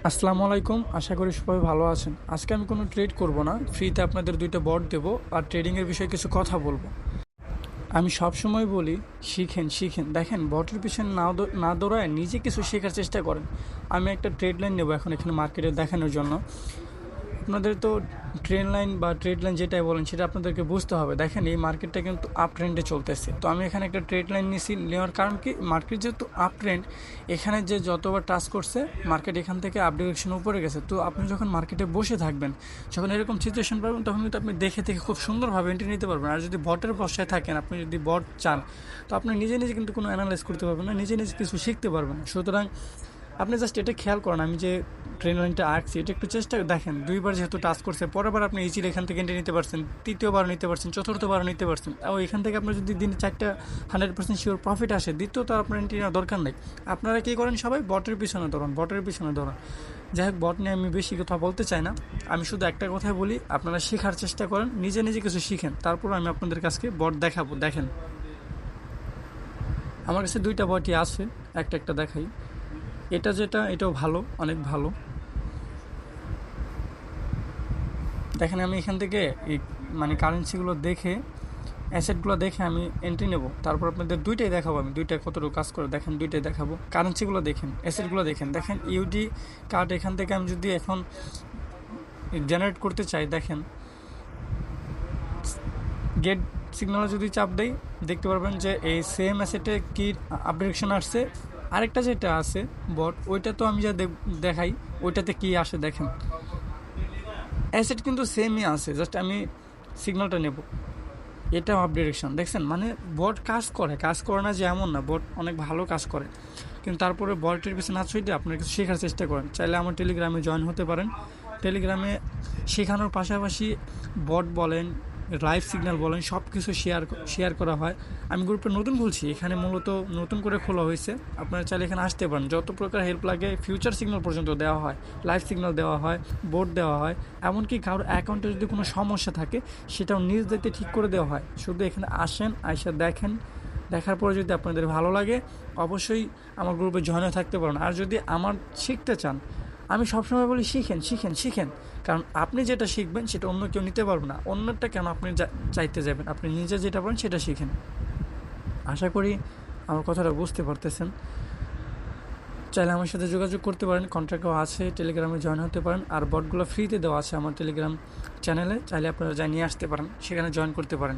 আসসালামু আলাইকুম। আশা করি সবাই ভালো আছেন। আজকে আমি কোনো ট্রেড করব না, ফ্রিতে আপনাদের দুইটা বট দেবো আর ট্রেডিংয়ের বিষয়ে কিছু কথা বলবো। আমি সবসময় বলি, শিখেন শিখেন। দেখেন, বটের পিছনে না দৌড়ায় নিজে কিছু শেখার চেষ্টা করেন। আমি একটা ট্রেড লাইন নেবো এখন এখানে মার্কেটে দেখানোর জন্য। আপনাদের তো ট্রেন লাইন বা ট্রেড লাইন যেটাই বলেন সেটা আপনাদেরকে বুঝতে হবে। দেখেন, এই মার্কেটটা কিন্তু আপ ট্রেন্ডে চলতেছে। তো আমি এখানে একটা ট্রেড লাইন নিয়েছি, নেওয়ার কারণ কি, মার্কেট যেহেতু আপ ট্রেন্ড, এখানে যে যতবার টাচ করছে মার্কেট এখান থেকে আপ ডিরেকশন উপরে গেছে। তো আপনি যখন মার্কেটে বসে থাকবেন, যখন এরকম সিচুয়েশন পাবেন, তখন কিন্তু আপনি দেখে খুব সুন্দরভাবে এন্ট্রি নিতে পারবেন। আর যদি বটের বসায় থাকেন, আপনি যদি বট চান, তো আপনি নিজে নিজে কিন্তু কোনো অ্যানালাইজ করতে পারবেন না, নিজে নিজে কিছু শিখতে পারবেন না। সুতরাং আপনি জাস্ট এটা খেয়াল করেন, আমি যে ট্রেন লাইনটা আঁকছি এটা একটু চেষ্টা দেখেন। দুইবার যেহেতু টাচ করছে, পরের বার আপনি ইজিলি এখান থেকে এন্ট্রি নিতে পারছেন, তৃতীয়বার নিতে পারছেন, চতুর্থবার নিতে পারছেন। আর এখান থেকে আপনার যদি দিনে 4টা 100% শিওর প্রফিট আসে, দ্বিতীয়ত আপনার এন্ট্রি নেওয়ার দরকার নেই। আপনারা কী করেন, সবাই বটের পিছনে ধরুন, বটের পিছনে ধরুন। যাই হোক, বট নিয়ে আমি বেশি কথা বলতে চাই না। আমি শুধু একটা কথাই বলি, আপনারা শেখার চেষ্টা করেন, নিজে নিজে কিছু শিখেন, তারপর আমি আপনাদের কাছে বট দেখাবো। দেখেন, আমার কাছে দুইটা বটই আছে, একটা দেখাই। এটাও ভালো, অনেক ভালো। দেখেন, আমি এখান থেকে এই কারেন্সিগুলো দেখে, অ্যাসেটগুলো দেখে আমি এন্ট্রি নেব। তারপর আপনাদের দুইটাই দেখাবো, আমি দুইটা কতটুকু কাজ করে দেখেন, দুইটাই দেখাবো। কারেন্সিগুলো দেখেন, অ্যাসেটগুলো দেখেন। দেখেন, ইউডি কার্ড এখান থেকে আমি যদি এখন জেনারেট করতে চাই, দেখেন গেট সিগন্যালে যদি চাপ দেই, দেখতে পারবেন যে এই সেম অ্যাসেটে কি আপডেশন আসছে। আরেকটা যেটা আছে বট, ওইটা তো আমি যা দেখাই, ওইটাতে কি আসে দেখেন। অ্যাসেট কিন্তু সেমই আছে, জাস্ট আমি সিগন্যালটা নেব। এটা আপ ডিরেকশন দেখছেন। বট কাজ করে না যে এমন না, বট অনেক ভালো কাজ করে। কিন্তু তারপরে বটের পিছনে না ছুটে আপনার কিছু শেখার চেষ্টা করেন। চাইলে আমার টেলিগ্রামে জয়েন হতে পারেন। টেলিগ্রামে শেখানোর পাশাপাশি বট বলেন, লাইভ সিগন্যাল বলেন, সব কিছু শেয়ার করা হয়। আমি গ্রুপটা নতুন খুলছি, এখানে মূলত নতুন করে খোলা হয়েছে। আপনারা চাইলে এখানে আসতে পারেন, যত প্রকার হেল্প লাগে ফিউচার সিগন্যাল পর্যন্ত দেওয়া হয়, লাইভ সিগন্যাল দেওয়া হয়, বোর্ড দেওয়া হয়। এমনকি কারোর অ্যাকাউন্টে যদি কোনো সমস্যা থাকে, সেটাও নিজ দায়িত্বে ঠিক করে দেওয়া হয়। শুধু এখানে আসেন, আইসা দেখেন। দেখার পরে যদি আপনাদের ভালো লাগে, অবশ্যই আমার গ্রুপে জয়েন থাকতে পারেন। আর যদি আমার শিখতে চান, আমি সবসময় বলি, শিখেন শিখেন শিখেন। কারণ আপনি যেটা শিখবেন সেটা অন্য কেউ নিতে পারবে না। অন্যটা কেন আপনি চাইতে যাবেন? আপনি নিজে যেটা পারেন সেটা শিখেন। আশা করি আমার কথাটা বুঝতে পারতেছেন। চাইলে আমার সাথে যোগাযোগ করতে পারেন, কন্ট্যাক্টও আছে, টেলিগ্রামে জয়েন হতে পারেন। আর বটগুলো ফ্রিতে দেওয়া আছে আমার টেলিগ্রাম চ্যানেলে, চাইলে আপনারা নিয়ে আসতে পারেন, সেখানে জয়েন করতে পারেন।